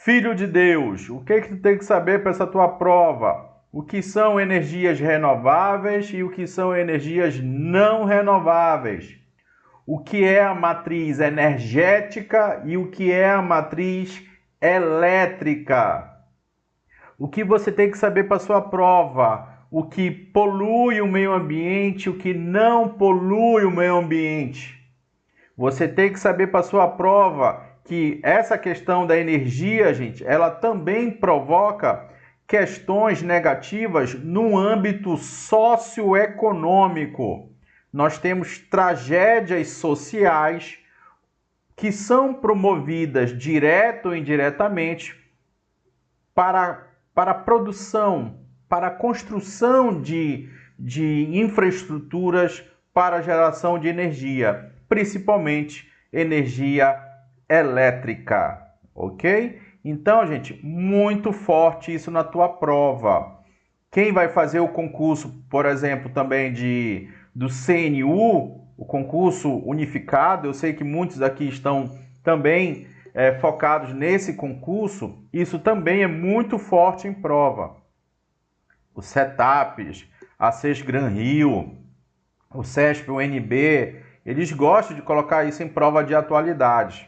Filho de Deus, o que tu tem que saber para essa tua prova? O que são energias renováveis e o que são energias não renováveis? O que é a matriz energética e o que é a matriz elétrica? O que você tem que saber para sua prova? O que polui o meio ambiente, o que não polui o meio ambiente? Você tem que saber para sua prova que essa questão da energia, gente, ela também provoca questões negativas no âmbito socioeconômico. Nós temos tragédias sociais que são promovidas direto ou indiretamente para a produção, para a construção de infraestruturas para a geração de energia, principalmente energia elétrica, ok? Então, gente, muito forte isso na tua prova. Quem vai fazer o concurso, por exemplo, também do CNU, o concurso unificado, eu sei que muitos aqui estão também focados nesse concurso, isso também é muito forte em prova. Os CETAPs, a Sesgran Rio, o CESP, o NB, eles gostam de colocar isso em prova de atualidade.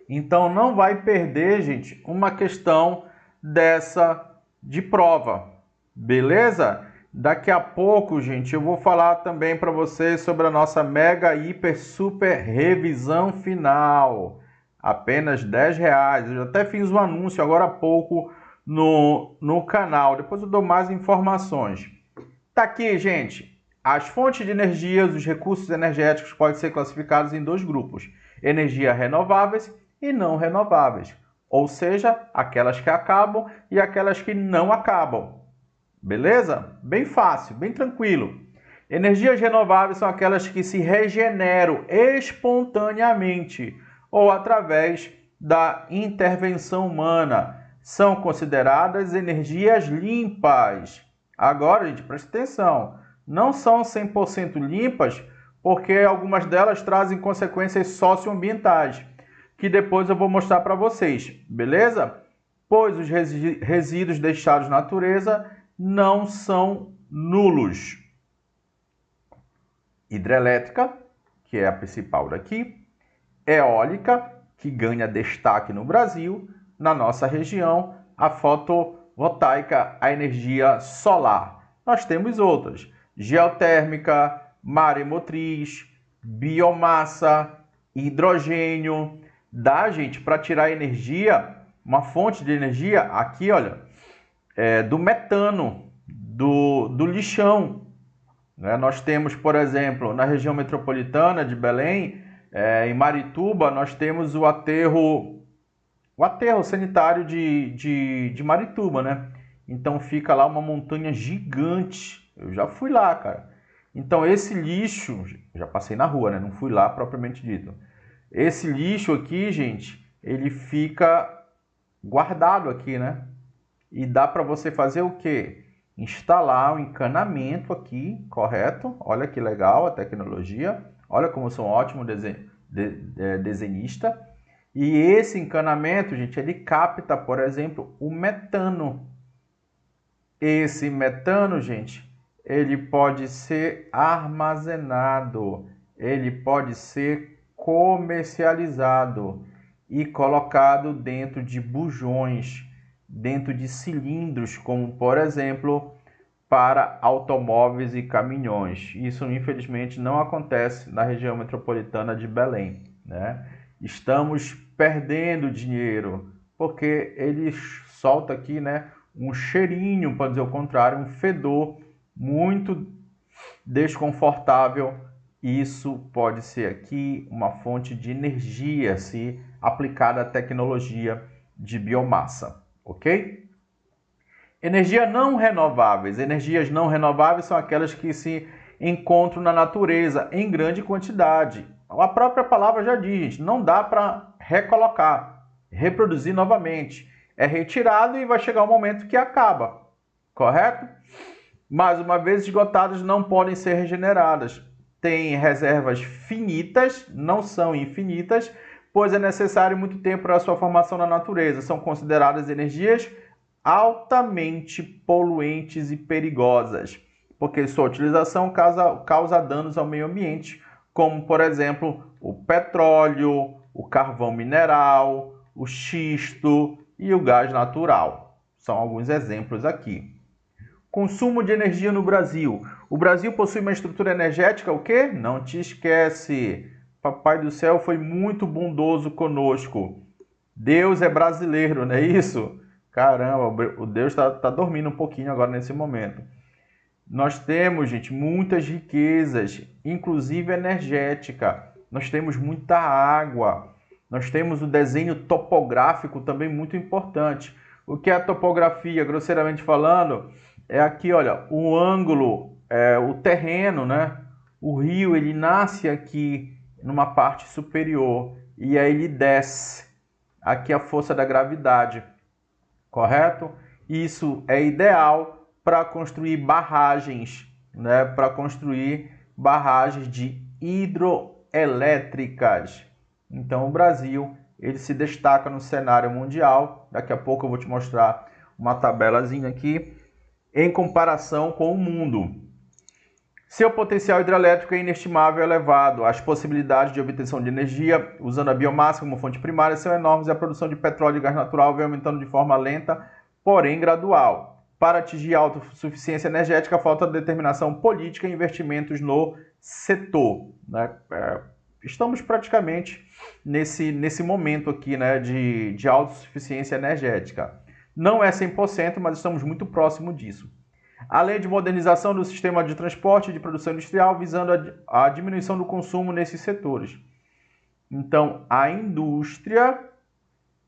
Então não vai perder, gente, uma questão dessa de prova, beleza? Daqui a pouco, gente, eu vou falar também para vocês sobre a nossa mega, hiper, super revisão final. Apenas R$10. Eu até fiz um anúncio agora há pouco no canal. Depois eu dou mais informações. Tá aqui, gente. As fontes de energia, os recursos energéticos podem ser classificados em dois grupos: energias renováveis e não renováveis, ou seja, aquelas que acabam e aquelas que não acabam. Beleza? Bem fácil, bem tranquilo. Energias renováveis são aquelas que se regeneram espontaneamente ou através da intervenção humana. São consideradas energias limpas. Agora, gente, presta atenção. Não são 100% limpas porque algumas delas trazem consequências socioambientais, que depois eu vou mostrar para vocês, beleza? Pois os resíduos deixados na natureza não são nulos. Hidrelétrica, que é a principal daqui. Eólica, que ganha destaque no Brasil. Na nossa região, a fotovoltaica, a energia solar. Nós temos outras: geotérmica, maremotriz, biomassa, hidrogênio. Dá, gente, para tirar energia, uma fonte de energia, aqui, olha, do metano, do lixão. Nós temos, por exemplo, na região metropolitana de Belém, em Marituba, nós temos o aterro sanitário de Marituba, né? Então fica lá uma montanha gigante. Eu já fui lá, cara. Então esse lixo, já passei na rua, né? Não fui lá propriamente dito. Esse lixo aqui, gente, ele fica guardado aqui, né? E dá para você fazer o quê? Instalar um encanamento aqui, correto? Olha que legal a tecnologia. Olha como eu sou um ótimo desenhista. E esse encanamento, gente, ele capta, por exemplo, o metano. Esse metano, gente, ele pode ser armazenado, ele pode ser comercializado e colocado dentro de bujões, dentro de cilindros, como, por exemplo, para automóveis e caminhões. Isso, infelizmente, não acontece na região metropolitana de Belém, né? Estamos perdendo dinheiro, porque ele solta aqui, né, um cheirinho, para dizer o contrário, um fedor muito desconfortável. Isso pode ser aqui uma fonte de energia se aplicada à tecnologia de biomassa, ok? Energias não renováveis. Energias não renováveis são aquelas que se encontram na natureza em grande quantidade. A própria palavra já diz, gente, não dá para recolocar, reproduzir novamente. É retirado e vai chegar um momento que acaba, correto? Mas uma vez esgotadas, não podem ser regeneradas. Tem reservas finitas, não são infinitas, pois é necessário muito tempo para a sua formação na natureza. São consideradas energias altamente poluentes e perigosas, porque sua utilização causa danos ao meio ambiente, como, por exemplo, o petróleo, o carvão mineral, o xisto e o gás natural. São alguns exemplos aqui. Consumo de energia no Brasil. O Brasil possui uma estrutura energética, o quê? Não te esquece. Papai do céu foi muito bondoso conosco. Deus é brasileiro, não é isso? Caramba, o Deus está dormindo um pouquinho agora nesse momento. Nós temos, gente, muitas riquezas, inclusive energética. Nós temos muita água. Nós temos o desenho topográfico também muito importante. O que é a topografia, grosseiramente falando? É aqui, olha, o ângulo, o terreno, né? O rio, ele nasce aqui numa parte superior e aí ele desce. Aqui a força da gravidade, correto? Isso é ideal para construir barragens, né? Para construir barragens de hidroelétricas. Então o Brasil, ele se destaca no cenário mundial. Daqui a pouco eu vou te mostrar uma tabelazinha aqui em comparação com o mundo. Seu potencial hidrelétrico é inestimável e elevado. As possibilidades de obtenção de energia usando a biomassa como fonte primária são enormes e a produção de petróleo e gás natural vem aumentando de forma lenta, porém gradual. Para atingir a autossuficiência energética, falta determinação política e investimentos no setor, né? Estamos praticamente nesse momento aqui, né, de autossuficiência energética. Não é 100%, mas estamos muito próximo disso. Além de modernização do sistema de transporte e de produção industrial, visando a diminuição do consumo nesses setores. Então, a indústria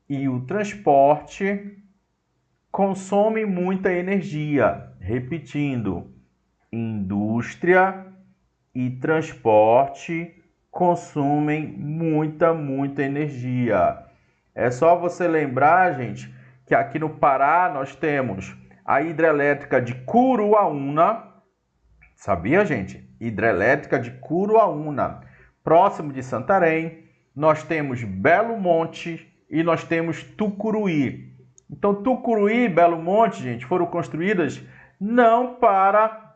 e o transporte consomem muita energia. Repetindo, indústria e transporte consomem muita energia. É só você lembrar, gente, que aqui no Pará nós temos a hidrelétrica de Curuaúna. Sabia, gente? Hidrelétrica de Curuaúna. Próximo de Santarém, nós temos Belo Monte e nós temos Tucuruí. Então, Tucuruí e Belo Monte, gente, foram construídas não para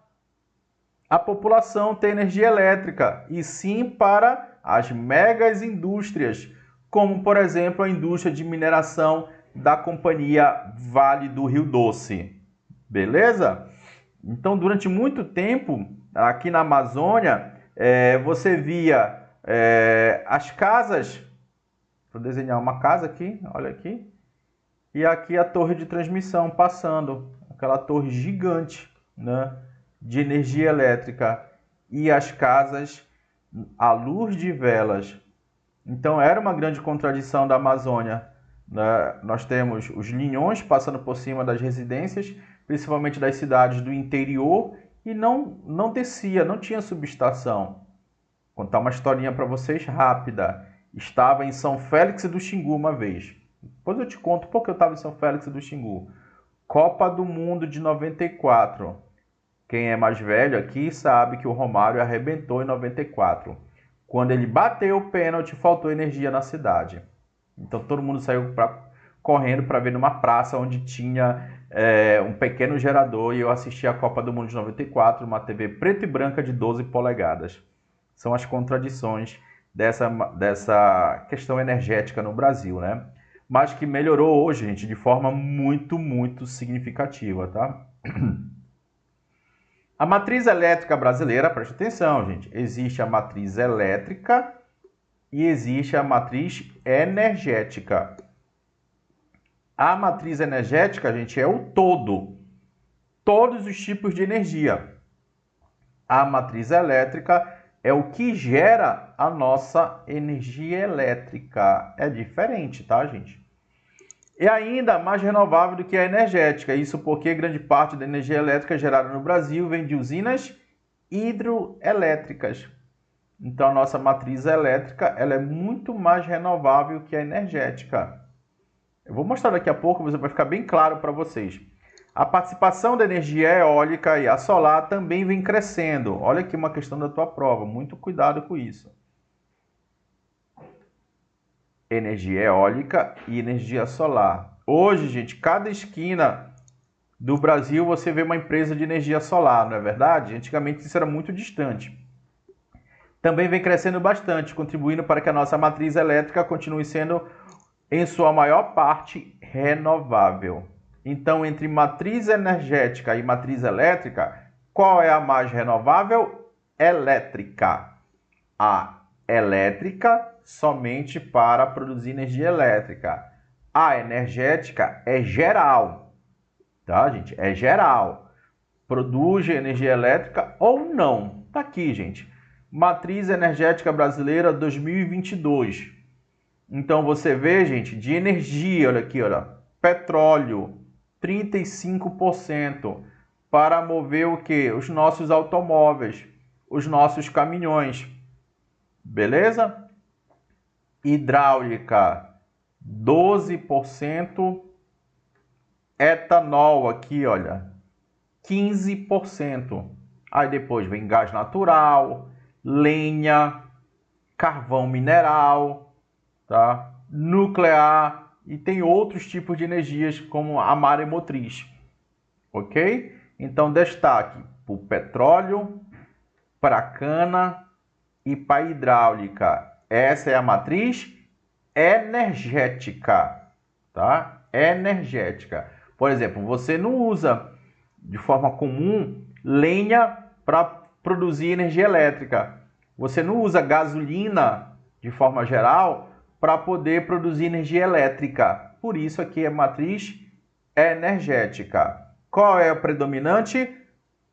a população ter energia elétrica, e sim para as megas indústrias, como, por exemplo, a indústria de mineração da Companhia Vale do Rio Doce. Beleza? Então, durante muito tempo, aqui na Amazônia, você via as casas. Vou desenhar uma casa aqui, olha aqui. E aqui a torre de transmissão passando, aquela torre gigante, né, de energia elétrica. E as casas à luz de velas. Então era uma grande contradição da Amazônia, né? Nós temos os linhões passando por cima das residências, principalmente das cidades do interior, e não descia, não tinha subestação. Vou contar uma historinha para vocês rápida. Estava em São Félix do Xingu uma vez. Depois eu te conto porque eu estava em São Félix do Xingu. Copa do Mundo de 94. Quem é mais velho aqui sabe que o Romário arrebentou em 94. Quando ele bateu o pênalti, faltou energia na cidade. Então todo mundo saiu correndo para ver numa praça onde tinha um pequeno gerador, e eu assisti a Copa do Mundo de 94 numa TV preta e branca de 12 polegadas. São as contradições dessa questão energética no Brasil, né? Mas que melhorou hoje, gente, de forma muito significativa, tá? A matriz elétrica brasileira, preste atenção, gente, existe a matriz elétrica e existe a matriz energética. A matriz energética, gente, é o todo, todos os tipos de energia. A matriz elétrica é o que gera a nossa energia elétrica. É diferente, tá, gente? E ainda mais renovável do que a energética. Isso porque grande parte da energia elétrica gerada no Brasil vem de usinas hidroelétricas. Então, a nossa matriz elétrica ela é muito mais renovável que a energética. Eu vou mostrar daqui a pouco, mas vai ficar bem claro para vocês. A participação da energia eólica e a solar também vem crescendo. Olha aqui uma questão da tua prova. Muito cuidado com isso. energia eólica e energia solar. Hoje, gente, cada esquina do Brasil você vê uma empresa de energia solar, não é verdade? Antigamente isso era muito distante. Também vem crescendo bastante, contribuindo para que a nossa matriz elétrica continue sendo, em sua maior parte, renovável. Então, entre matriz energética e matriz elétrica, qual é a mais renovável? Elétrica. A elétrica somente para produzir energia elétrica. A energética é geral, tá, gente? É geral. Produz energia elétrica ou não. Tá aqui, gente. Matriz Energética Brasileira 2022. Então, você vê, gente, de energia, olha aqui, olha, petróleo, 35%, para mover o quê? Os nossos automóveis, os nossos caminhões. Beleza? Hidráulica, 12%. Etanol aqui, olha, 15%. Aí depois vem gás natural, lenha, carvão mineral, tá? Nuclear e tem outros tipos de energias como a maremotriz, ok? Então destaque para o petróleo, para a cana e para a hidráulica. Essa é a matriz energética, tá? Energética. Por exemplo, você não usa de forma comum lenha para produzir energia elétrica. Você não usa gasolina de forma geral para poder produzir energia elétrica. Por isso aqui é matriz energética. Qual é a predominante?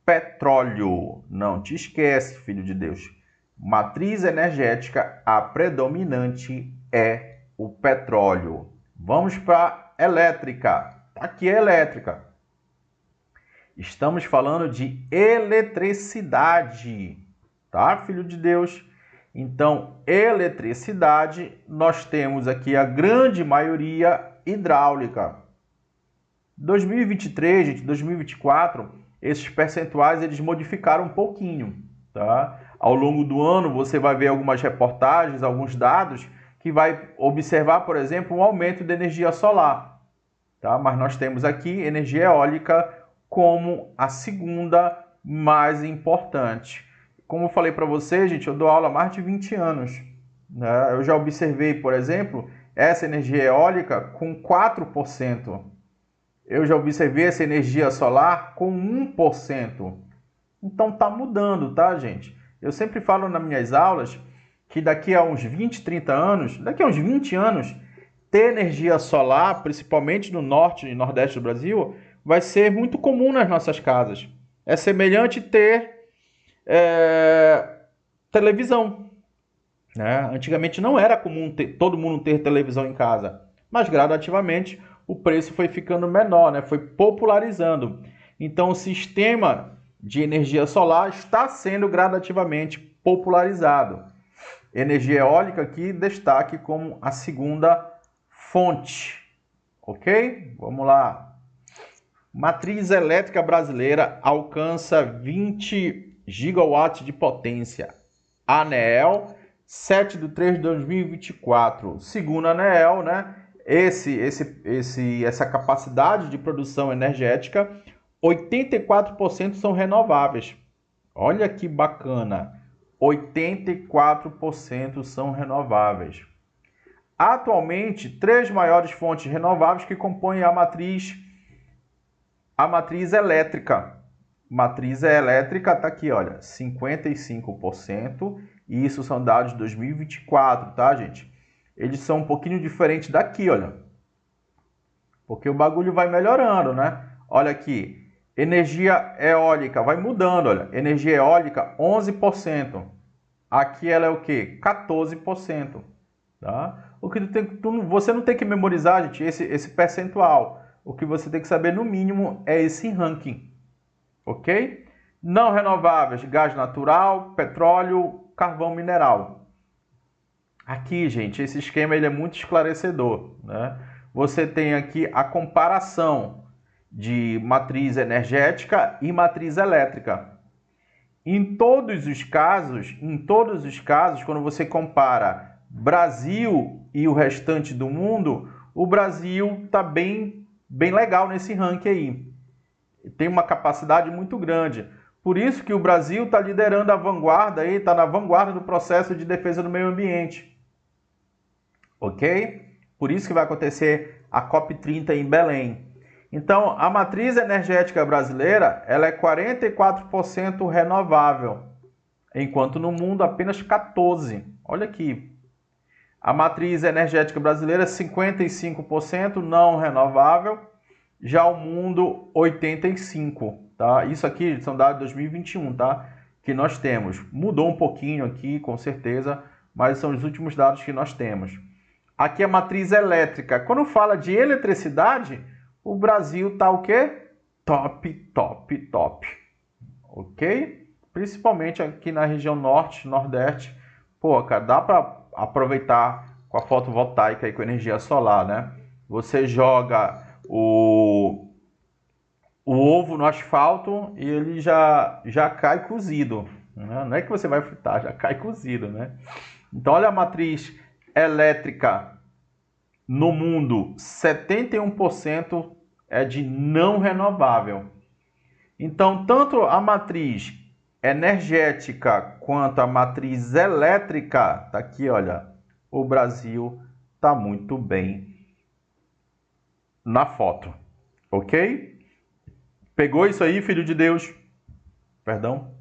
Petróleo. Não te esquece, filho de Deus. Matriz energética, a predominante é o petróleo. Vamos para a elétrica. Aqui é elétrica. Estamos falando de eletricidade, tá, filho de Deus? Então, eletricidade, nós temos aqui a grande maioria hidráulica. 2023, gente, 2024, esses percentuais eles modificaram um pouquinho, tá? Ao longo do ano, você vai ver algumas reportagens, alguns dados que vai observar, por exemplo, um aumento da energia solar, tá? Mas nós temos aqui energia eólica como a segunda mais importante. Como eu falei para você, gente, eu dou aula há mais de 20 anos, né? Eu já observei, por exemplo, essa energia eólica com 4%. Eu já observei essa energia solar com 1%. Então tá mudando, tá, gente? Eu sempre falo nas minhas aulas que daqui a uns 20, 30 anos, daqui a uns 20 anos, ter energia solar, principalmente no norte e nordeste do Brasil, vai ser muito comum nas nossas casas. É semelhante ter televisão, né? Antigamente não era comum todo mundo ter televisão em casa, mas gradativamente o preço foi ficando menor, né? Foi popularizando. Então o sistema de energia solar está sendo gradativamente popularizado. Energia eólica aqui destaque como a segunda fonte, ok? Vamos lá. Matriz elétrica brasileira alcança 20 gigawatts de potência. ANEEL, 7 de 3 de 2024. Segundo a ANEEL, né, essa capacidade de produção energética, 84% são renováveis. Olha que bacana. 84% são renováveis. Atualmente, três maiores fontes renováveis que compõem a matriz elétrica. Matriz elétrica está aqui, olha, 55%, e isso são dados de 2024, tá, gente? Eles são um pouquinho diferentes daqui, olha, porque o bagulho vai melhorando, né? Olha aqui, energia eólica vai mudando, olha, energia eólica 11%, aqui ela é o quê? 14%, tá? O que você não tem que memorizar, gente, esse percentual. O que você tem que saber, no mínimo, é esse ranking, ok? Não renováveis, gás natural, petróleo, carvão mineral. Aqui, gente, esse esquema ele é muito esclarecedor, né? Você tem aqui a comparação de matriz energética e matriz elétrica. Em todos os casos, quando você compara Brasil e o restante do mundo, o Brasil está bem legal nesse ranking aí. Tem uma capacidade muito grande. Por isso que o Brasil está liderando a vanguarda, está na vanguarda do processo de defesa do meio ambiente. Ok? Por isso que vai acontecer a COP30 em Belém. Então, a matriz energética brasileira ela é 44% renovável, enquanto no mundo apenas 14%. Olha aqui. A matriz energética brasileira é 55% não renovável, já o mundo 85%. Tá? Isso aqui são dados de 2021, tá? Que nós temos. Mudou um pouquinho aqui, com certeza, mas são os últimos dados que nós temos. Aqui a matriz elétrica. Quando fala de eletricidade, o Brasil está o quê? Top, top, top. Ok? Principalmente aqui na região norte, nordeste. Pô, cara, dá para aproveitar com a fotovoltaica e com energia solar, né? Você joga o ovo no asfalto e ele já cai cozido. Né? Não é que você vai fritar, já cai cozido, né? Então, olha a matriz elétrica no mundo, 71% é de não renovável. Então, tanto a matriz energética quanto a matriz elétrica, tá aqui, olha, o Brasil tá muito bem na foto, ok? Pegou isso aí, filho de Deus? Perdão?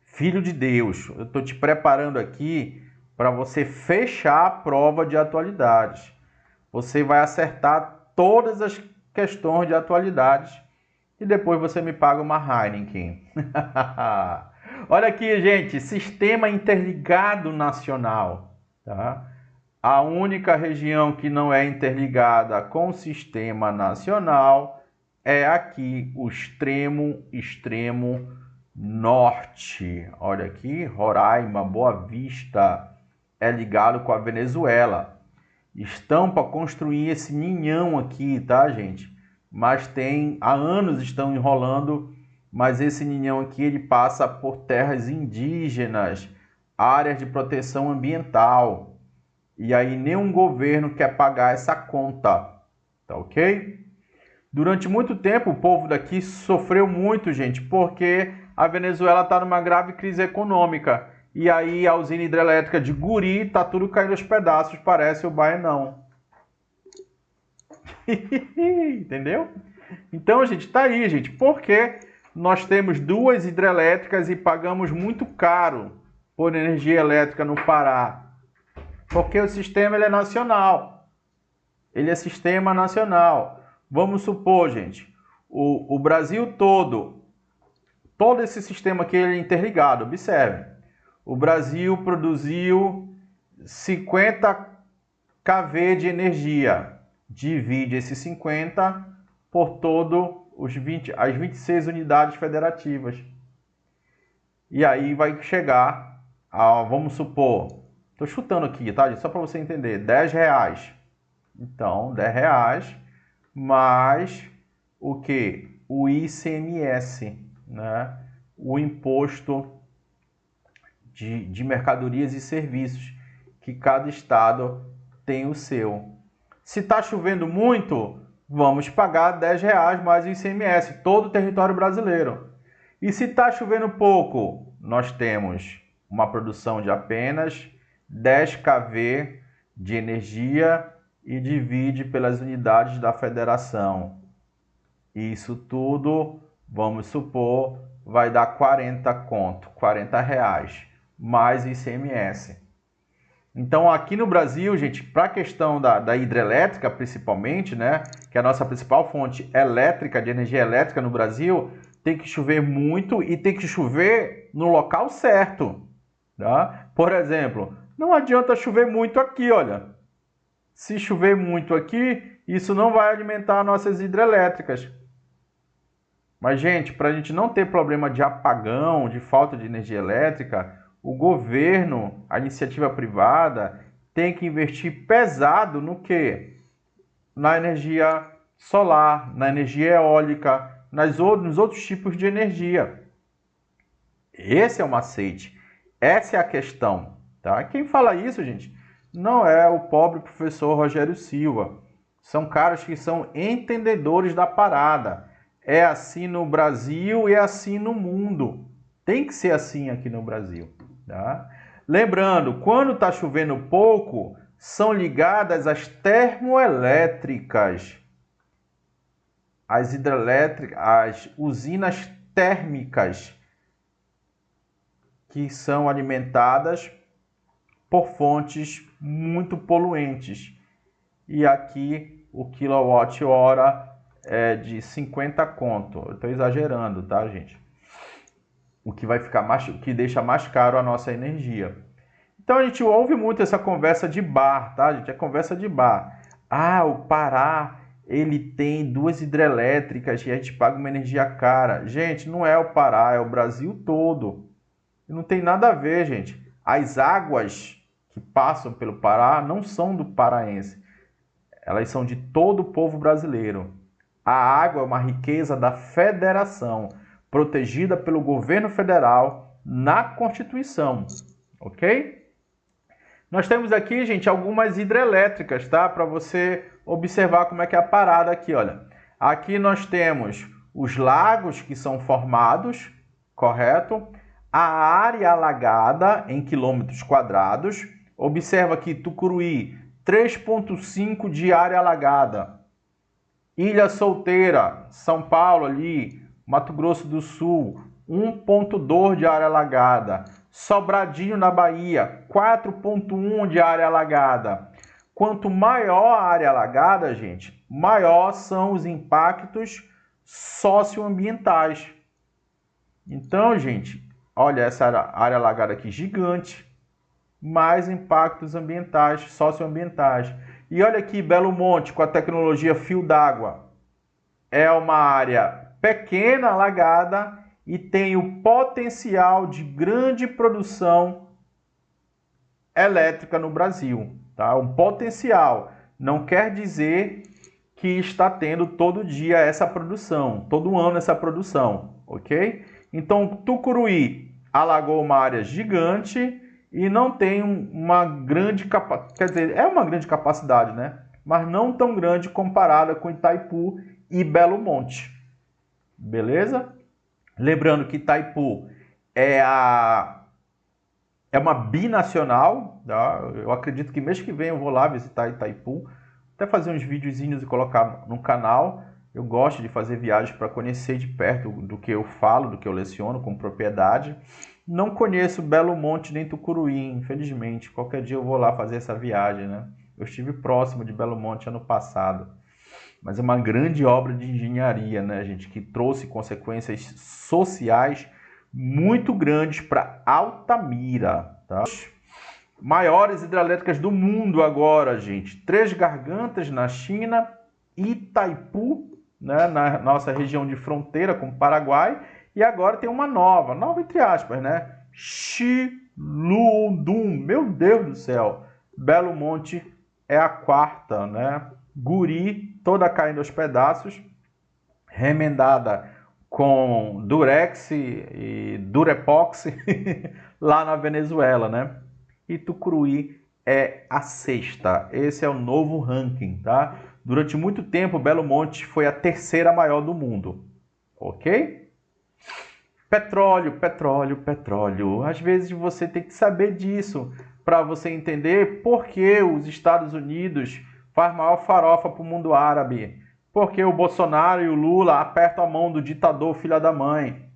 Filho de Deus, eu estou te preparando aqui para você fechar a prova de atualidades. Você vai acertar todas as questões de atualidades e depois você me paga uma Heineken. Olha aqui, gente, Sistema Interligado Nacional. Tá? A única região que não é interligada com o Sistema Nacional é aqui o extremo norte. Olha aqui, Roraima, Boa Vista, é ligado com a Venezuela. Estão para construir esse ninhão aqui, tá, gente? Mas há anos estão enrolando, mas esse ninhão aqui ele passa por terras indígenas, áreas de proteção ambiental. E aí nenhum governo quer pagar essa conta, tá ok? Durante muito tempo o povo daqui sofreu muito, gente, porque a Venezuela está numa grave crise econômica. E aí a usina hidrelétrica de Guri tá tudo caindo aos pedaços, parece o Baenão. Entendeu? Então, gente, tá aí, gente. Porque nós temos 2 hidrelétricas e pagamos muito caro por energia elétrica no Pará. Porque o sistema ele é nacional. Ele é sistema nacional. Vamos supor, gente, o Brasil todo esse sistema aqui ele é interligado. Observe. O Brasil produziu 50 kV de energia. Divide esses 50 por as 26 unidades federativas. E aí vai chegar a, vamos supor, estou chutando aqui, tá? Só para você entender, R$10. Então, R$10 mais o que? O ICMS, né? O imposto de mercadorias e serviços, que cada estado tem o seu. Se está chovendo muito, vamos pagar R$10 mais o ICMS, todo o território brasileiro. E se está chovendo pouco, nós temos uma produção de apenas 10 kV de energia e divide pelas unidades da federação. Isso tudo, vamos supor, vai dar 40 conto, R$40 mais ICMS. Então, aqui no Brasil, gente, para a questão da hidrelétrica, principalmente, né, que é a nossa principal fonte elétrica, de energia elétrica no Brasil, tem que chover muito e tem que chover no local certo. Tá? Por exemplo, não adianta chover muito aqui, olha. Se chover muito aqui, isso não vai alimentar nossas hidrelétricas. Mas, gente, para a gente não ter problema de apagão, de falta de energia elétrica, o governo, a iniciativa privada, tem que investir pesado no quê? Na energia solar, na energia eólica, nos outros tipos de energia. Esse é o macete. Essa é a questão. tá? Quem fala isso, gente, não é o pobre professor Rogério Silva. São caras que são entendedores da parada. É assim no Brasil e é assim no mundo. Tem que ser assim aqui no Brasil, tá? Lembrando, quando está chovendo pouco, são ligadas as termoelétricas, as hidrelétricas, as usinas térmicas, que são alimentadas por fontes muito poluentes. E aqui o quilowatt-hora é de 50 conto. Eu estou exagerando, tá, gente? O que vai ficar mais, o que deixa mais caro a nossa energia. Então a gente ouve muito essa conversa de bar, tá, gente? É conversa de bar. Ah, o Pará, ele tem 2 hidrelétricas e a gente paga uma energia cara. Gente, não é o Pará, é o Brasil todo. Não tem nada a ver, gente. As águas que passam pelo Pará não são do paraense. Elas são de todo o povo brasileiro. A água é uma riqueza da federação, protegida pelo governo federal na Constituição, ok? Nós temos aqui, gente, algumas hidrelétricas, tá? Para você observar como é que é a parada aqui, olha. Aqui nós temos os lagos que são formados, correto? A área alagada em quilômetros quadrados. Observa aqui, Tucuruí, 3,5 de área alagada. Ilha Solteira, São Paulo ali, Mato Grosso do Sul, 1,2 de área alagada. Sobradinho na Bahia, 4,1 de área alagada. Quanto maior a área alagada, gente, maior são os impactos socioambientais. Então, gente, olha essa área alagada aqui gigante, mais impactos ambientais, socioambientais. E olha aqui, Belo Monte, com a tecnologia fio d'água. É uma área pequena, alagada, e tem o potencial de grande produção elétrica no Brasil. Tá? Um potencial. Não quer dizer que está tendo todo dia essa produção, todo ano essa produção, ok? Então, Tucuruí alagou uma área gigante e não tem uma grande capacidade, quer dizer, é uma grande capacidade, né? Mas não tão grande comparada com Itaipu e Belo Monte. Beleza? Lembrando que Itaipu é uma binacional, tá? Eu acredito que mês que vem eu vou lá visitar Itaipu, até fazer uns videozinhos e colocar no canal. Eu gosto de fazer viagens para conhecer de perto do que eu falo, do que eu leciono com propriedade. Não conheço Belo Monte nem Tucuruí, infelizmente. Qualquer dia eu vou lá fazer essa viagem, né? Eu estive próximo de Belo Monte ano passado. Mas é uma grande obra de engenharia, né, gente? Que trouxe consequências sociais muito grandes para Altamira, tá? Maiores hidrelétricas do mundo agora, gente. Três Gargantas na China, Itaipu, né, na nossa região de fronteira com o Paraguai, e agora tem uma nova entre aspas, né? Chilundum, meu Deus do céu. Belo Monte é a quarta, né? Guri, toda caindo aos pedaços, remendada com Durex e Durepox lá na Venezuela, né? E Tucuruí é a sexta. Esse é o novo ranking, tá? Durante muito tempo, Belo Monte foi a terceira maior do mundo, ok? Petróleo, petróleo, petróleo. Às vezes você tem que saber disso para você entender por que os Estados Unidos faz maior farofa para o mundo árabe. Porque o Bolsonaro e o Lula apertam a mão do ditador filha da mãe.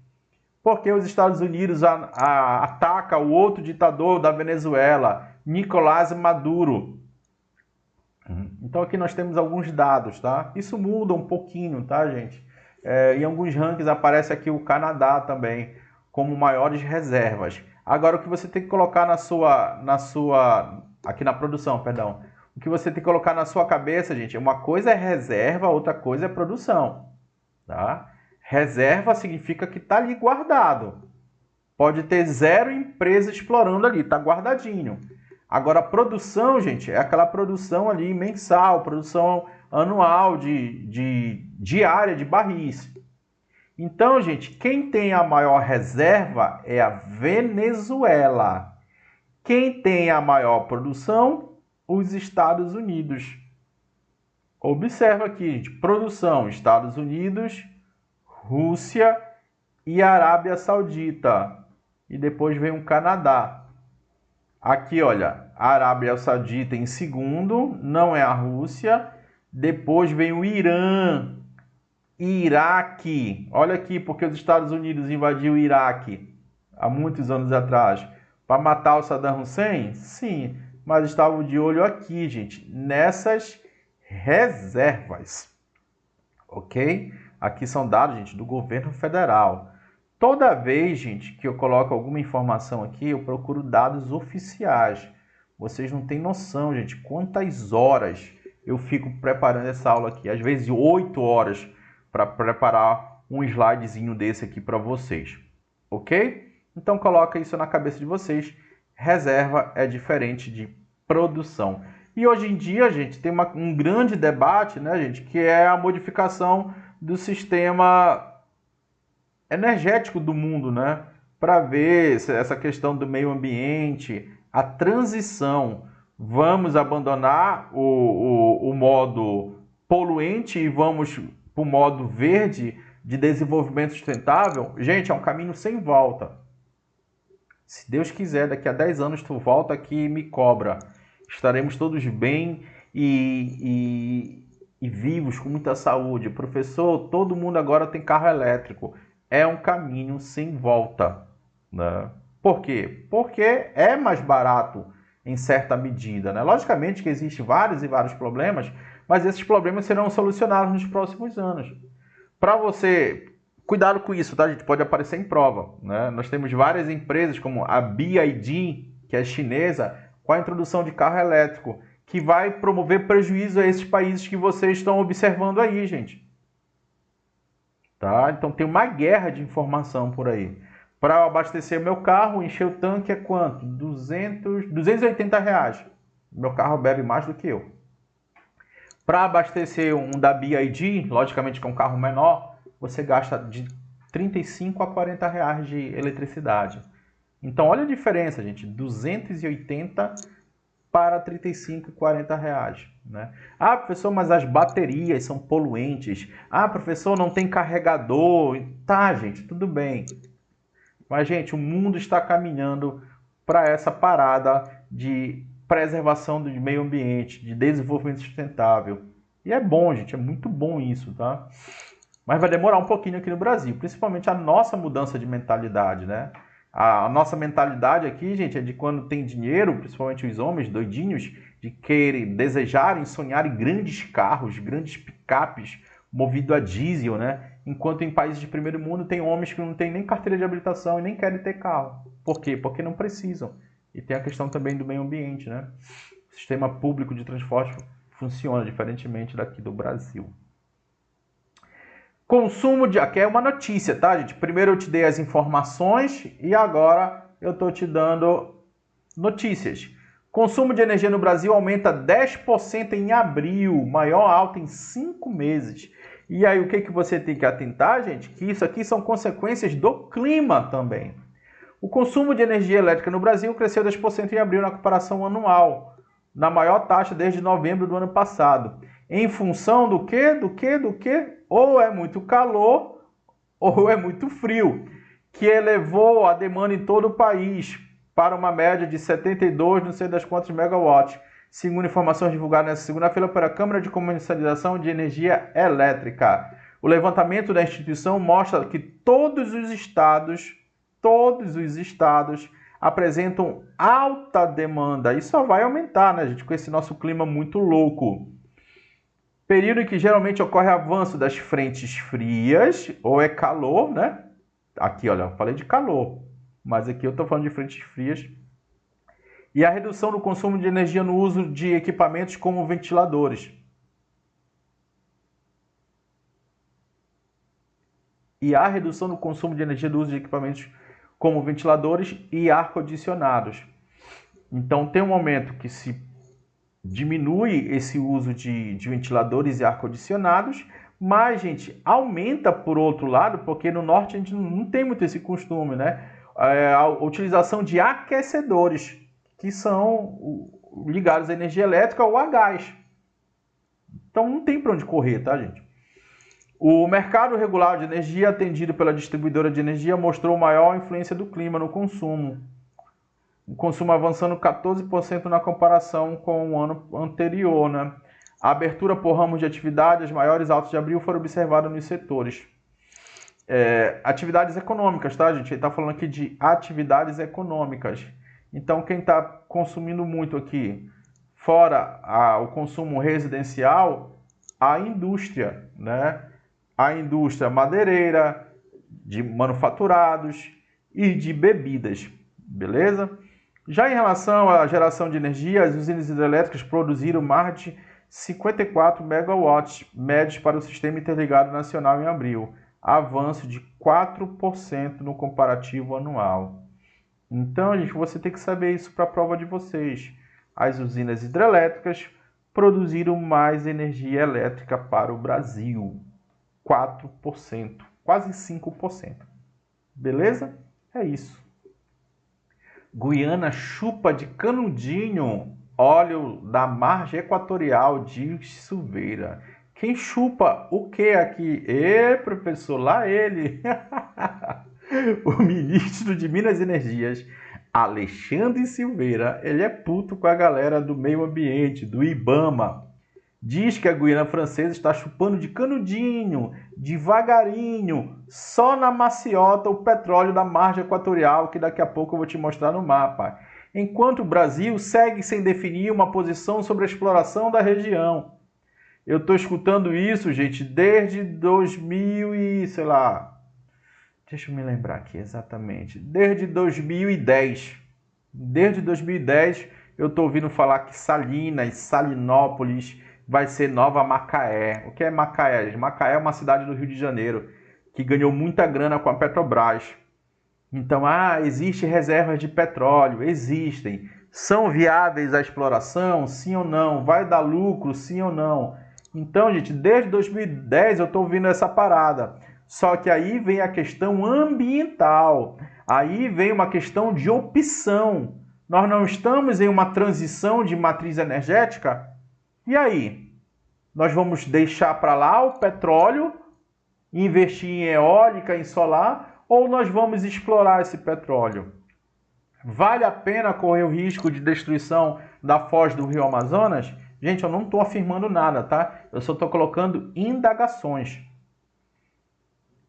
Porque os Estados Unidos atacam o outro ditador da Venezuela, Nicolás Maduro. Então aqui nós temos alguns dados, tá? Isso muda um pouquinho, tá, gente? Em alguns rankings aparece aqui o Canadá também, como maiores reservas. Agora o que você tem que colocar aqui na produção, perdão. O que você tem que colocar na sua cabeça, gente, uma coisa é reserva, outra coisa é produção, tá? Reserva significa que está ali guardado. Pode ter 0 empresa explorando ali, está guardadinho. Agora, produção, gente, é aquela produção ali mensal, produção anual diária de barris. Então, gente, quem tem a maior reserva é a Venezuela. Quem tem a maior produção? Os Estados Unidos. Observa aqui, gente, produção, Estados Unidos, Rússia e Arábia Saudita. E depois vem o Canadá. Aqui, olha, a Arábia Saudita em segundo, não é a Rússia. Depois vem o Irã, Iraque. Olha aqui, porque os Estados Unidos invadiu o Iraque há muitos anos atrás. Para matar o Saddam Hussein? Sim, mas estavam de olho aqui, gente, nessas reservas. Ok? Aqui são dados, gente, do governo federal. Toda vez, gente, que eu coloco alguma informação aqui, eu procuro dados oficiais. Vocês não têm noção, gente, quantas horas eu fico preparando essa aula aqui. Às vezes 8 horas para preparar um slidezinho desse aqui para vocês. Ok? Então coloca isso na cabeça de vocês. Reserva é diferente de produção. E hoje em dia, gente, tem um grande debate, né, gente, que é a modificação do sistema energético do mundo, né? Para ver essa questão do meio ambiente, a transição. Vamos abandonar o modo poluente e vamos para o modo verde de desenvolvimento sustentável? Gente, é um caminho sem volta. Se Deus quiser, daqui a 10 anos tu volta aqui e me cobra. Estaremos todos bem e vivos, com muita saúde. Professor, todo mundo agora tem carro elétrico. É um caminho sem volta, né? Por quê? Porque é mais barato em certa medida, né? Logicamente que existem vários e vários problemas, mas esses problemas serão solucionados nos próximos anos. Para você, cuidado com isso, tá, gente? Pode aparecer em prova, né? Nós temos várias empresas como a BYD, que é chinesa, com a introdução de carro elétrico, que vai promover prejuízo a esses países que vocês estão observando aí, gente. Tá? Então tem uma guerra de informação por aí. Para abastecer meu carro, encher o tanque é quanto? 280 reais. Meu carro bebe mais do que eu. Para abastecer um da BYD, logicamente que é um carro menor, você gasta de 35 a 40 reais de eletricidade. Então olha a diferença, gente. 280 para 35 e 40 reais. Né? Ah, professor, mas as baterias são poluentes. Ah, professor, não tem carregador. Tá, gente, tudo bem. Mas, gente, o mundo está caminhando para essa parada de preservação do meio ambiente, de desenvolvimento sustentável. E é bom, gente, é muito bom isso, tá? Mas vai demorar um pouquinho aqui no Brasil, principalmente a nossa mudança de mentalidade, né? A nossa mentalidade aqui, gente, é de quando tem dinheiro, principalmente os homens doidinhos, de querer, desejarem, sonharem grandes carros, grandes picapes, movido a diesel, né? Enquanto em países de primeiro mundo tem homens que não têm nem carteira de habilitação e nem querem ter carro. Por quê? Porque não precisam. E tem a questão também do meio ambiente, né? O sistema público de transporte funciona diferentemente daqui do Brasil. Consumo de... Aqui é uma notícia, tá, gente? Primeiro eu te dei as informações e agora eu estou te dando notícias. Consumo de energia no Brasil aumenta 10% em abril, maior alta em 5 meses. E aí o que você tem que atentar, gente? Que isso aqui são consequências do clima também. O consumo de energia elétrica no Brasil cresceu 10% em abril na comparação anual, na maior taxa desde novembro do ano passado. Em função do quê? Do quê? Ou é muito calor ou é muito frio, que elevou a demanda em todo o país para uma média de 72, não sei das quantas megawatts, segundo informações divulgadas nesta segunda-feira pela Câmara de Comercialização de Energia Elétrica. O levantamento da instituição mostra que todos os estados apresentam alta demanda. E só vai aumentar, né, gente, com esse nosso clima muito louco. Período em que geralmente ocorre avanço das frentes frias, ou é calor, né? Aqui, olha, eu falei de calor, mas aqui eu estou falando de frentes frias. E a redução do consumo de energia no uso de equipamentos como ventiladores. E a redução do consumo de energia do uso de equipamentos como ventiladores e ar-condicionados. Então, tem um momento que se diminui esse uso de ventiladores e ar-condicionados, mas, gente, aumenta por outro lado, porque no norte a gente não tem muito esse costume, né? A utilização de aquecedores. que são ligados à energia elétrica ou a gás. Então não tem para onde correr, tá, gente? O mercado regulado de energia atendido pela distribuidora de energia mostrou maior influência do clima no consumo. O consumo avançando 14% na comparação com o ano anterior, né? A abertura por ramos de atividade, as maiores altas de abril foram observadas nos setores. Atividades econômicas, tá, gente? Ele está falando aqui de atividades econômicas. Então, quem está consumindo muito aqui, fora o consumo residencial, a indústria, né? A indústria madeireira, de manufaturados e de bebidas, beleza? Já em relação à geração de energia, as usinas hidrelétricas produziram mais de 54 megawatts médios para o Sistema Interligado Nacional em abril, avanço de 4% no comparativo anual. Então, gente, você tem que saber isso para a prova de vocês. As usinas hidrelétricas produziram mais energia elétrica para o Brasil. 4%, quase 5%. Beleza? É isso. Guiana chupa de canudinho óleo da margem equatorial de Silveira. Quem chupa o que aqui? Professor, lá ele. O ministro de Minas e Energias, Alexandre Silveira, ele é puto com a galera do meio ambiente, do IBAMA. Diz que a Guiana Francesa está chupando de canudinho, devagarinho, só na maciota o petróleo da margem equatorial, que daqui a pouco eu vou te mostrar no mapa. Enquanto o Brasil segue sem definir uma posição sobre a exploração da região. Eu estou escutando isso, gente, desde 2000 e, sei lá, deixa eu me lembrar aqui exatamente, desde 2010. Desde 2010 eu estou ouvindo falar que Salinas, Salinópolis vai ser nova Macaé. O que é Macaé, gente? Macaé é uma cidade do Rio de Janeiro que ganhou muita grana com a Petrobras. Então, existem reservas de petróleo? Existem. São viáveis a exploração? Sim ou não? Vai dar lucro? Sim ou não? Então, gente, desde 2010 eu estou ouvindo essa parada. Só que aí vem a questão ambiental. Aí vem uma questão de opção. Nós não estamos em uma transição de matriz energética? E aí? Nós vamos deixar para lá o petróleo, investir em eólica, em solar, ou nós vamos explorar esse petróleo? Vale a pena correr o risco de destruição da foz do Rio Amazonas? Gente, eu não estou afirmando nada, tá? Eu só estou colocando indagações,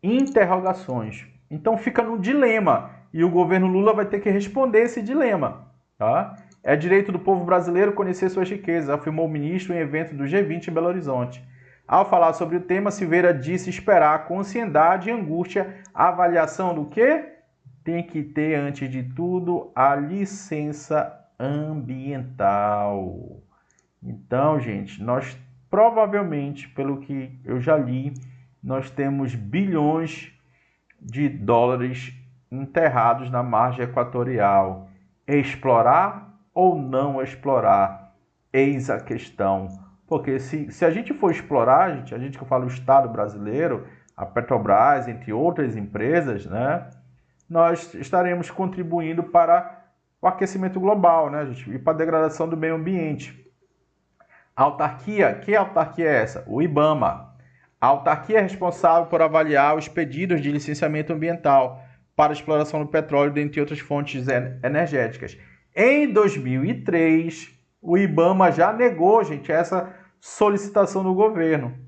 interrogações. Então fica no dilema e o governo Lula vai ter que responder esse dilema, tá? É direito do povo brasileiro conhecer suas riquezas, afirmou o ministro em evento do G20 em Belo Horizonte. Ao falar sobre o tema, Silveira disse esperar com ansiedade e angústia a avaliação do quê? Tem que ter, antes de tudo, a licença ambiental. Então, gente, nós provavelmente, pelo que eu já li, nós temos bilhões de dólares enterrados na margem equatorial. Explorar ou não explorar? Eis a questão. Porque se a gente for explorar, a gente que eu falo o Estado brasileiro, a Petrobras, entre outras empresas, né, nós estaremos contribuindo para o aquecimento global, né, gente, e para a degradação do meio ambiente. A autarquia, que autarquia é essa? O IBAMA. A autarquia é responsável por avaliar os pedidos de licenciamento ambiental para a exploração do petróleo, dentre outras fontes energéticas. Em 2003, o IBAMA já negou, gente, essa solicitação do governo.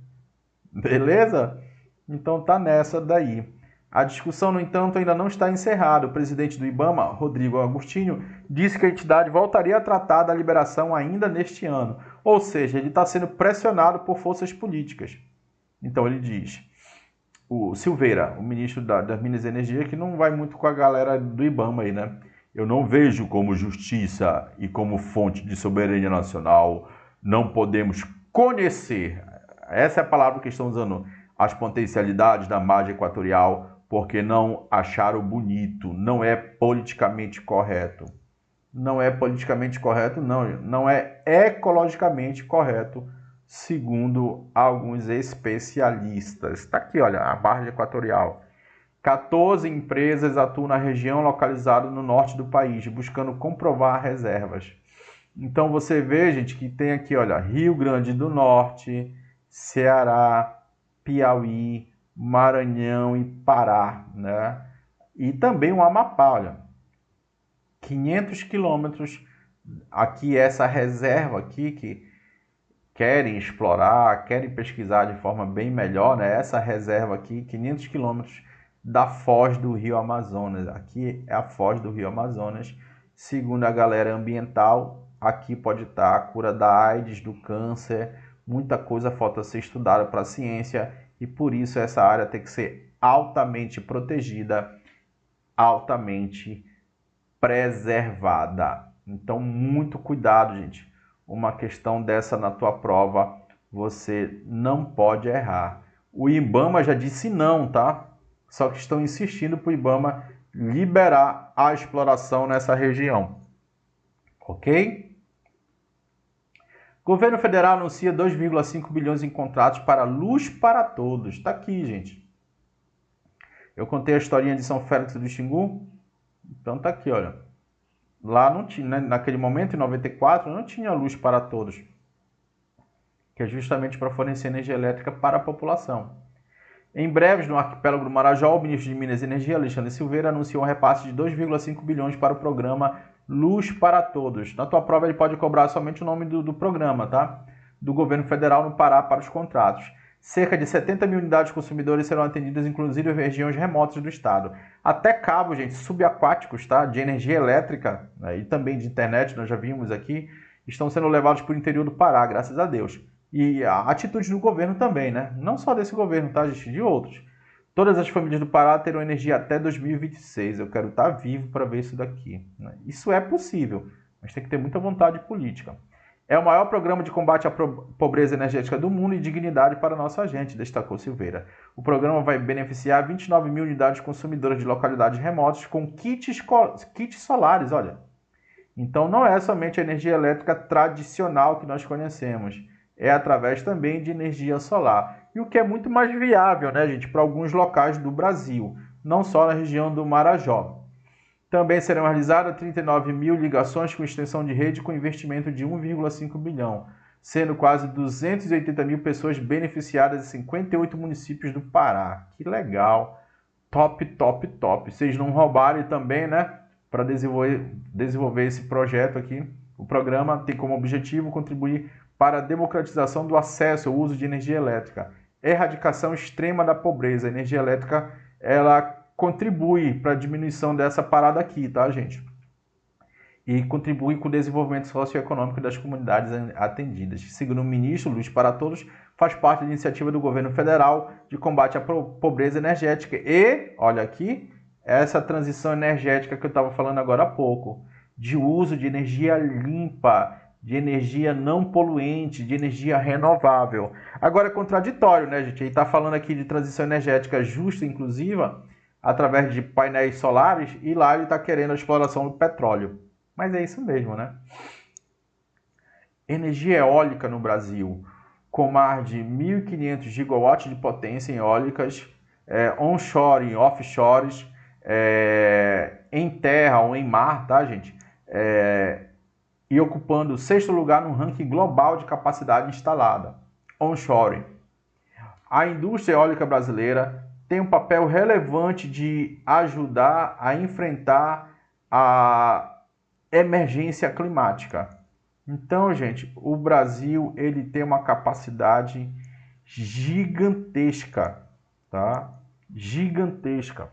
Beleza? Então tá nessa daí. A discussão, no entanto, ainda não está encerrada. O presidente do IBAMA, Rodrigo Agostinho, disse que a entidade voltaria a tratar da liberação ainda neste ano. Ou seja, ele está sendo pressionado por forças políticas. Então ele diz, o Silveira, o ministro das Minas e Energia, que não vai muito com a galera do IBAMA aí, né? Eu não vejo como justiça e como fonte de soberania nacional, não podemos conhecer, essa é a palavra que estão usando, as potencialidades da margem equatorial, porque não acharam bonito, não é politicamente correto. Não é politicamente correto, não é ecologicamente correto, segundo alguns especialistas. Está aqui, olha, a margem equatorial. 14 empresas atuam na região localizada no norte do país, buscando comprovar reservas. Então você vê, gente, que tem aqui, olha, Rio Grande do Norte, Ceará, Piauí, Maranhão e Pará, né? E também o Amapá, olha, 500 quilômetros. Aqui essa reserva aqui que querem explorar, querem pesquisar de forma bem melhor, né? Essa reserva aqui, 500 quilômetros da foz do Rio Amazonas. Aqui é a foz do Rio Amazonas. Segundo a galera ambiental, aqui pode estar a cura da AIDS, do câncer, muita coisa falta ser estudada para a ciência e por isso essa área tem que ser altamente protegida, altamente preservada. Então, muito cuidado, gente. Uma questão dessa na tua prova, você não pode errar. O IBAMA já disse não, tá? Só que estão insistindo para o IBAMA liberar a exploração nessa região. Ok? Governo federal anuncia 2,5 bilhões em contratos para Luz para Todos. Está aqui, gente. Eu contei a historinha de São Félix do Xingu. Então tá aqui, olha. Lá não tinha, né? Naquele momento, em 94, não tinha luz para todos, que é justamente para fornecer energia elétrica para a população. Em breves, no arquipélago do Marajó, o ministro de Minas e Energia, Alexandre Silveira, anunciou um repasse de 2,5 bilhões para o programa Luz para Todos. Na tua prova, ele pode cobrar somente o nome do programa, tá? Do governo federal no Pará para os contratos. Cerca de 70 mil unidades consumidores serão atendidas, inclusive em regiões remotas do estado. Até cabos, gente, subaquáticos, tá? De energia elétrica, né? E também de internet, nós já vimos aqui, estão sendo levados para o interior do Pará, graças a Deus. E a atitude do governo também, né? Não só desse governo, tá, gente? De outros. Todas as famílias do Pará terão energia até 2026. Eu quero estar vivo para ver isso daqui, né? Isso é possível, mas tem que ter muita vontade política. É o maior programa de combate à pobreza energética do mundo e dignidade para nossa gente, destacou Silveira. O programa vai beneficiar 29 mil unidades consumidoras de localidades remotas com kits solares, olha. Então não é somente a energia elétrica tradicional que nós conhecemos, é através também de energia solar. E o que é muito mais viável, né, gente, para alguns locais do Brasil, não só na região do Marajó. Também serão realizadas 39 mil ligações com extensão de rede com investimento de 1,5 bilhão, sendo quase 280 mil pessoas beneficiadas em 58 municípios do Pará. Que legal! Top, top, top. Vocês não roubarem também, né? Para desenvolver esse projeto aqui. O programa tem como objetivo contribuir para a democratização do acesso ao uso de energia elétrica, erradicação extrema da pobreza. A energia elétrica, ela contribui para a diminuição dessa parada aqui, tá, gente? E contribui com o desenvolvimento socioeconômico das comunidades atendidas. Segundo o ministro, Luz para Todos faz parte da iniciativa do governo federal de combate à pobreza energética. E, olha aqui, essa transição energética que eu estava falando agora há pouco, de uso de energia limpa, de energia não poluente, de energia renovável. Agora é contraditório, né, gente? Ele está falando aqui de transição energética justa e inclusiva, através de painéis solares, e lá ele está querendo a exploração do petróleo. Mas é isso mesmo, né? Energia eólica no Brasil, com mais de 1.500 gigawatts de potência em eólicas, onshore e offshores, em terra ou em mar, tá, gente? E ocupando o 6º lugar no ranking global de capacidade instalada, onshore. A indústria eólica brasileira tem um papel relevante de ajudar a enfrentar a emergência climática. Então, gente, o Brasil ele tem uma capacidade gigantesca, tá? Gigantesca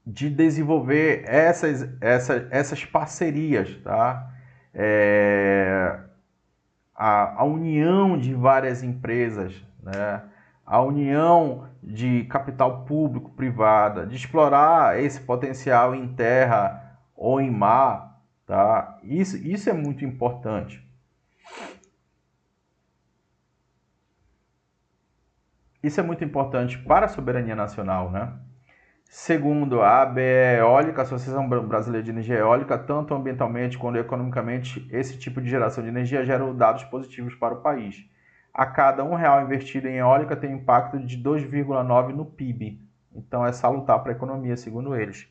de desenvolver essas parcerias, tá? A união de várias empresas, né? A união de capital público, privada, de explorar esse potencial em terra ou em mar, tá? Isso é muito importante. Isso é muito importante para a soberania nacional, né? Segundo a ABE Eólica, Associação Brasileira de Energia Eólica, tanto ambientalmente quanto economicamente, esse tipo de geração de energia gera dados positivos para o país. a cada R$ 1 investido em eólica tem um impacto de 2,9 no PIB. Então é salutar para a economia, segundo eles.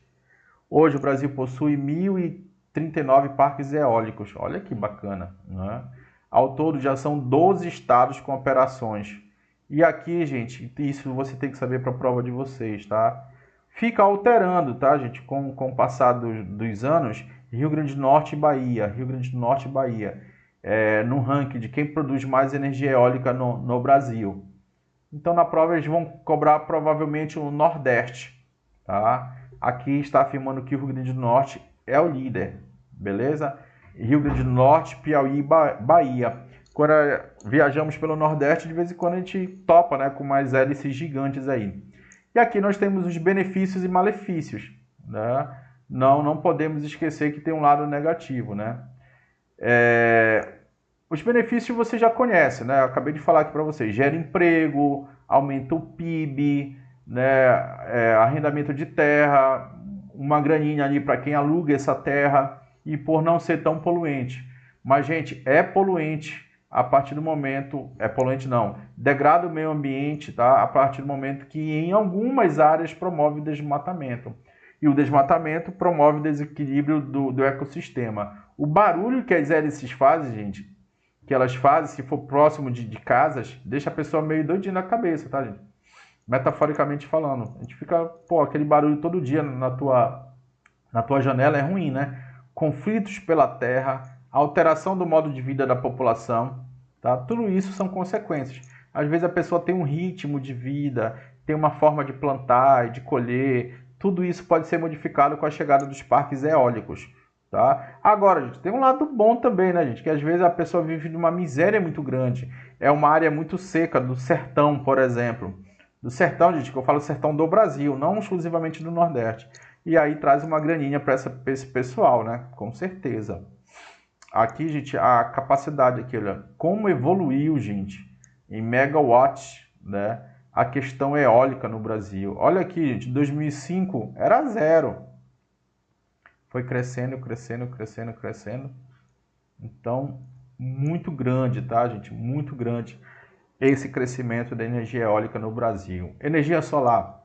Hoje o Brasil possui 1.039 parques eólicos. Olha que bacana, né? Ao todo já são 12 estados com operações. E aqui, gente, isso você tem que saber para a prova de vocês, tá? Fica alterando, tá, gente? Com o passar dos anos, Rio Grande do Norte e Bahia. Rio Grande do Norte e Bahia. No ranking de quem produz mais energia eólica no Brasil. Então, na prova, eles vão cobrar provavelmente o Nordeste, tá? Aqui está afirmando que o Rio Grande do Norte é o líder, beleza? Rio Grande do Norte, Piauí e Bahia. Quando viajamos pelo Nordeste, de vez em quando a gente topa, né, com mais hélices gigantes aí. E aqui nós temos os benefícios e malefícios, né? Não podemos esquecer que tem um lado negativo, né? Os benefícios você já conhece, né? Eu acabei de falar aqui para vocês. Gera emprego, aumenta o PIB, né? Arrendamento de terra, uma graninha ali para quem aluga essa terra e por não ser tão poluente. Mas, gente, é poluente a partir do momento... É poluente não. Degrada o meio ambiente, tá? A partir do momento que em algumas áreas promove o desmatamento. E o desmatamento promove o desequilíbrio do ecossistema. O barulho que as hélices fazem, gente, que elas fazem, se for próximo de casas, deixa a pessoa meio doidinha na cabeça, tá, gente? Metaforicamente falando. A gente fica, aquele barulho todo dia na tua janela é ruim, né? Conflitos pela terra, alteração do modo de vida da população, tá? Tudo isso são consequências. Às vezes a pessoa tem um ritmo de vida, tem uma forma de plantar e de colher. Tudo isso pode ser modificado com a chegada dos parques eólicos. Tá? Agora, gente, tem um lado bom também, né, gente? Que às vezes a pessoa vive numa miséria muito grande. É uma área muito seca, do sertão, por exemplo. Do sertão, gente, que eu falo sertão do Brasil, não exclusivamente do Nordeste. E aí traz uma graninha para esse pessoal, né? Com certeza. Aqui, gente, a capacidade aqui, olha, como evoluiu, gente, em megawatts, né? A questão eólica no Brasil. Olha aqui, gente, 2005 era 0. Foi crescendo, crescendo, crescendo, crescendo. Então, muito grande, tá, gente? Muito grande esse crescimento da energia eólica no Brasil. Energia solar.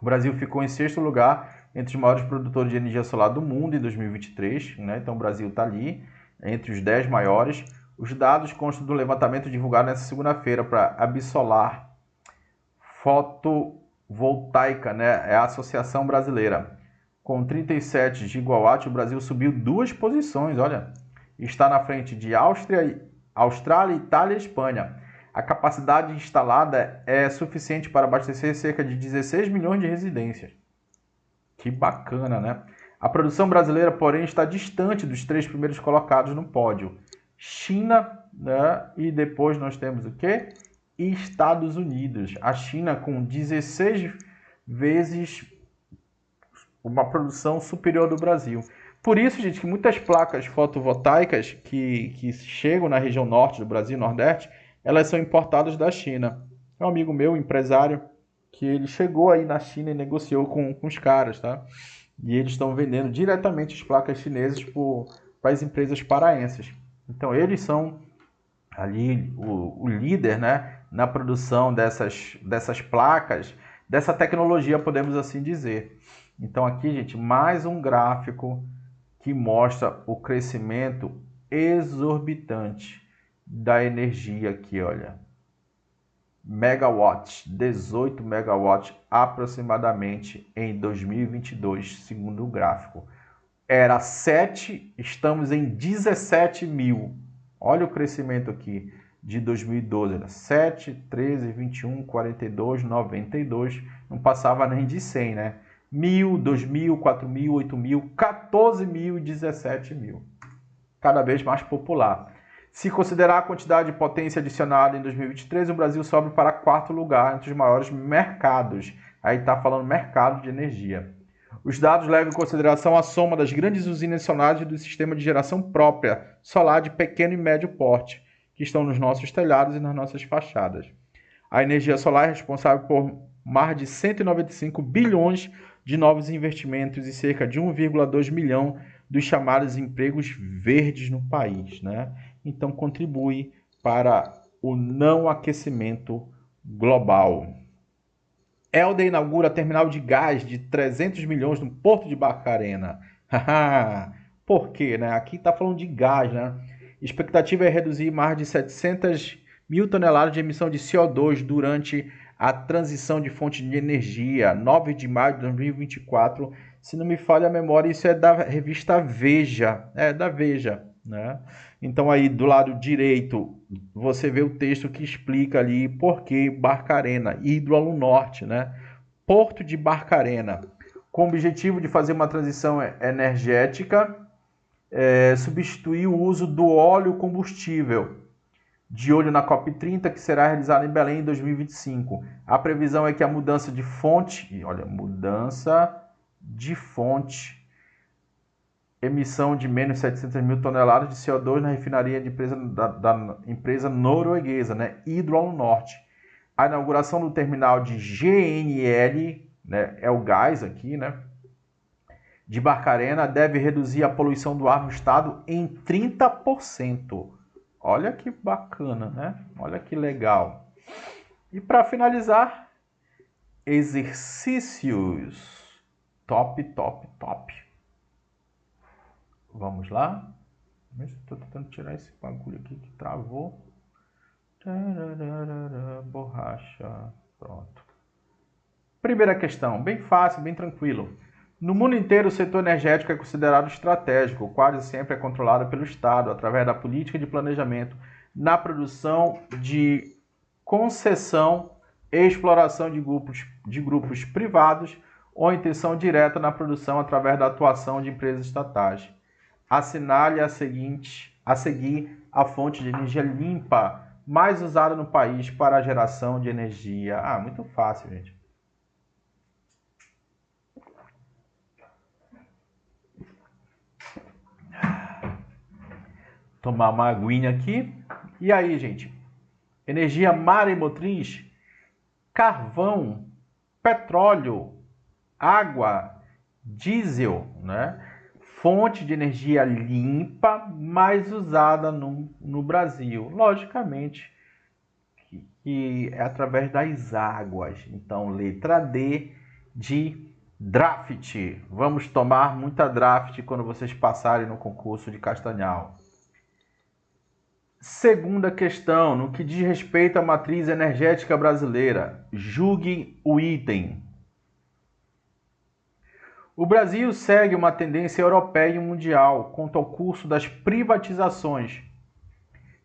O Brasil ficou em 6º lugar entre os maiores produtores de energia solar do mundo em 2023, né? Então, o Brasil está ali, entre os 10 maiores. Os dados constam do levantamento divulgado nessa segunda-feira para a Absolar Fotovoltaica, né? É a Associação Brasileira. Com 37 gigawatts, o Brasil subiu 2 posições, olha. Está na frente de Austrália, Itália e Espanha. A capacidade instalada é suficiente para abastecer cerca de 16 milhões de residências. Que bacana, né? A produção brasileira, porém, está distante dos 3 primeiros colocados no pódio. China, né? E depois nós temos o quê? Estados Unidos. A China com 16 vezes uma produção superior do Brasil. Por isso, gente, que muitas placas fotovoltaicas que chegam na região norte do Brasil, nordeste, elas são importadas da China. É um amigo meu, empresário, que ele chegou aí na China e negociou com os caras, tá? E eles estão vendendo diretamente as placas chinesas para as empresas paraenses. Então, eles são ali o líder, né, na produção dessas placas, dessa tecnologia, podemos assim dizer. Então aqui, gente, mais um gráfico que mostra o crescimento exorbitante da energia aqui, olha. Megawatts, 18 megawatts aproximadamente em 2022, segundo o gráfico. Era 7, estamos em 17 mil. Olha o crescimento aqui de 2012, era 7, 13, 21, 42, 92, não passava nem de 100, né? 1.000, 2.000, 4.000, 8.000, 14.000 e 17.000. Cada vez mais popular. Se considerar a quantidade de potência adicionada em 2023, o Brasil sobe para 4º lugar entre os maiores mercados. Aí está falando mercado de energia. Os dados levam em consideração a soma das grandes usinas solares do sistema de geração própria, solar de pequeno e médio porte, que estão nos nossos telhados e nas nossas fachadas. A energia solar é responsável por mais de 195 bilhões de novos investimentos e cerca de 1,2 milhão dos chamados empregos verdes no país, né? Então, contribui para o não aquecimento global. Helder inaugura terminal de gás de 300 milhões no Porto de Barcarena. Por quê, né? Aqui está falando de gás, né? Expectativa é reduzir mais de 700 mil toneladas de emissão de CO2 durante a transição de fonte de energia, 9 de maio de 2024. Se não me falha a memória, isso é da revista Veja. É, da Veja, né? Então aí do lado direito você vê o texto que explica ali por que Barcarena, Hidroalum Norte, né? Porto de Barcarena, com o objetivo de fazer uma transição energética, substituir o uso do óleo combustível. De olho na COP30, que será realizada em Belém em 2025. A previsão é que a mudança de fonte, emissão de menos 700 mil toneladas de CO2 na refinaria da empresa norueguesa, né, Hidroalum Norte. A inauguração do terminal de GNL, né, é o gás aqui, né, de Barcarena, deve reduzir a poluição do ar no estado em 30%. Olha que bacana, né? Olha que legal. E para finalizar, exercícios. Top, top, top. Vamos lá. Estou tentando tirar esse bagulho aqui que travou. Borracha. Pronto. Primeira questão, bem fácil, bem tranquilo. No mundo inteiro, o setor energético é considerado estratégico, quase sempre é controlado pelo Estado, através da política de planejamento na produção de concessão e exploração de grupos privados ou intenção direta na produção através da atuação de empresas estatais. Assinale a seguir a fonte de energia limpa mais usada no país para a geração de energia. Muito fácil, gente. Tomar uma aguinha aqui. E aí, gente? Energia maremotriz, carvão, petróleo, água, diesel, né? Fonte de energia limpa mais usada no Brasil. Logicamente, que é através das águas. Então, letra D de draft. Vamos tomar muita draft quando vocês passarem no concurso de Castanhal. Segunda questão, no que diz respeito à matriz energética brasileira, julgue o item. O Brasil segue uma tendência europeia e mundial quanto ao curso das privatizações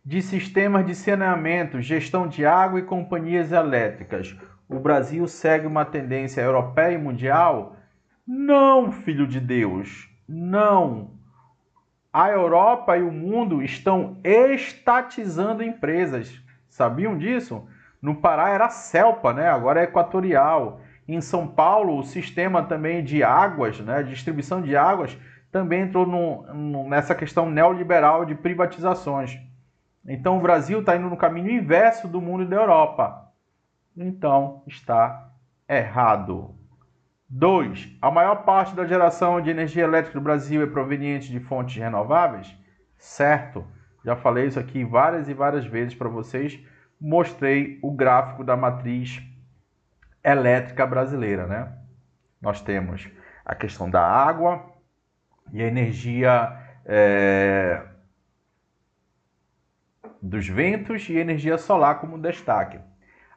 de sistemas de saneamento, gestão de água e companhias elétricas. O Brasil segue uma tendência europeia e mundial? Não, filho de Deus, não. A Europa e o mundo estão estatizando empresas. Sabiam disso? No Pará era Celpa, né? Agora é Equatorial. Em São Paulo, o sistema também de águas, né? Distribuição de águas, também entrou nessa questão neoliberal de privatizações. Então o Brasil está indo no caminho inverso do mundo e da Europa. Então está errado. 2. A maior parte da geração de energia elétrica do Brasil é proveniente de fontes renováveis? Certo. Já falei isso aqui várias e várias vezes para vocês. Mostrei o gráfico da matriz elétrica brasileira, né? Nós temos a questão da água e a energia dos ventos e energia solar como destaque.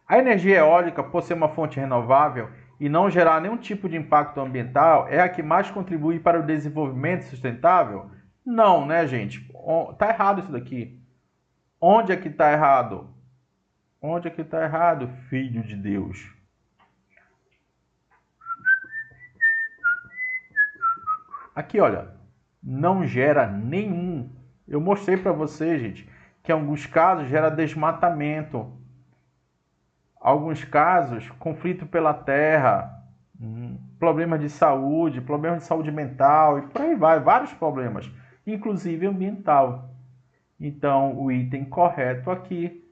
A energia eólica, por ser uma fonte renovável e não gerar nenhum tipo de impacto ambiental, é a que mais contribui para o desenvolvimento sustentável? Não, né, gente? Tá errado isso daqui. Onde é que tá errado? Onde é que tá errado, filho de Deus? Aqui, olha, não gera nenhum. Eu mostrei para vocês, gente, que em alguns casos gera desmatamento. Alguns casos, conflito pela terra, problemas de saúde mental e por aí vai, vários problemas, inclusive ambiental. Então, o item correto aqui,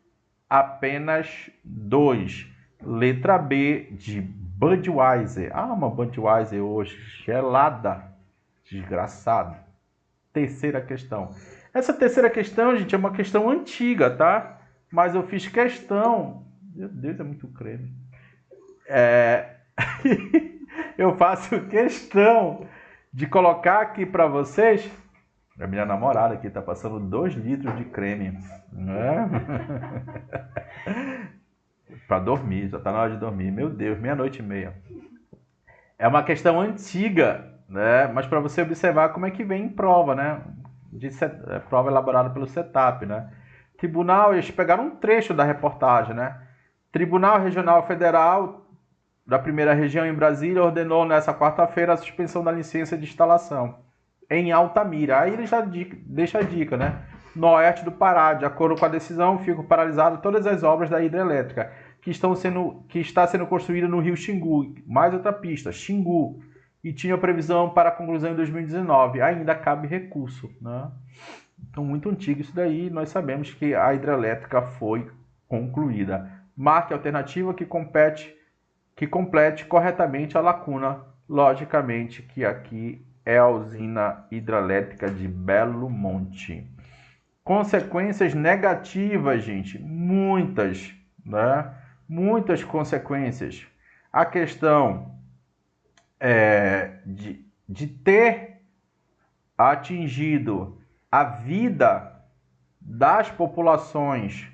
apenas 2. Letra B de Budweiser. Uma Budweiser hoje, gelada, desgraçado. Terceira questão. Essa terceira questão, gente, é uma questão antiga, tá? mas eu fiz questão... Meu Deus, é muito creme. Eu faço questão de colocar aqui para vocês. A minha namorada aqui tá passando 2 litros de creme, né? Para dormir, já tá na hora de dormir. Meu Deus, 00:30. É uma questão antiga, né? Mas para você observar como é que vem em prova, né? Prova elaborada pelo CETAP, né? Tribunal, eles pegaram um trecho da reportagem, né? Tribunal Regional Federal da Primeira Região em Brasília ordenou nessa quarta-feira a suspensão da licença de instalação em Altamira. Aí ele já deixa a dica, né? No oeste do Pará, de acordo com a decisão, ficam paralisadas todas as obras da hidrelétrica que está sendo construída no rio Xingu. Mais outra pista, Xingu. E tinha previsão para a conclusão em 2019. Ainda cabe recurso, né? Então, muito antigo isso daí. Nós sabemos que a hidrelétrica foi concluída. Marque a alternativa que complete corretamente a lacuna. Logicamente que aqui é a usina hidrelétrica de Belo Monte. Consequências negativas, gente, muitas, né? Muitas consequências. A questão de ter atingido a vida das populações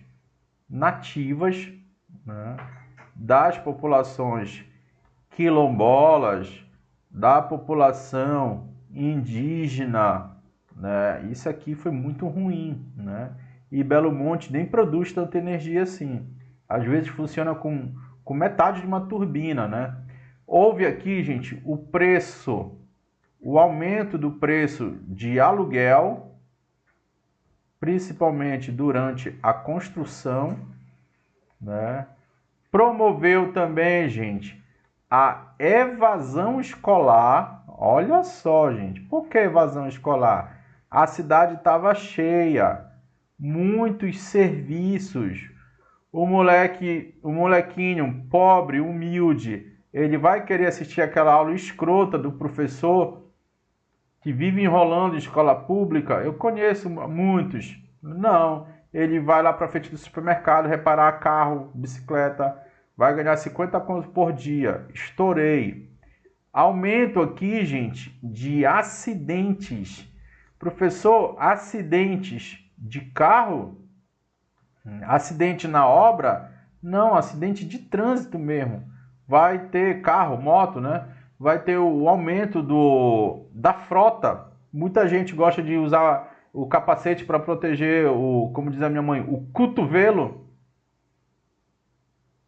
nativas, né? Das populações quilombolas, da população indígena, né? Isso aqui foi muito ruim, né? E Belo Monte nem produz tanta energia assim. Às vezes funciona com metade de uma turbina, né? Houve aqui, gente, o aumento do preço de aluguel, principalmente durante a construção, né? Promoveu também, gente, a evasão escolar. Olha só, gente, por que evasão escolar? A cidade estava cheia, muitos serviços. O molequinho pobre, humilde, ele vai querer assistir aquela aula escrota do professor que vive enrolando em escola pública? Eu conheço muitos. Não, ele vai lá para frente do supermercado reparar carro, bicicleta, vai ganhar 50 contos por dia. Estourei. Aumento aqui, gente, de acidentes. Professor, acidentes de carro? Acidente na obra? Não, acidente de trânsito mesmo. Vai ter carro, moto, né? Vai ter o aumento da frota. Muita gente gosta de usar o capacete para proteger, como diz a minha mãe, o cotovelo,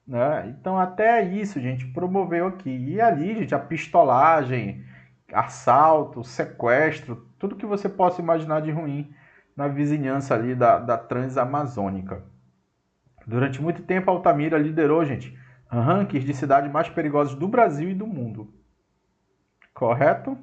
né? Então até isso, gente, promoveu aqui. E ali, gente, a pistolagem, assalto, sequestro, tudo que você possa imaginar de ruim na vizinhança ali da Transamazônica. Durante muito tempo, Altamira liderou, gente, rankings de cidades mais perigosas do Brasil e do mundo. Correto?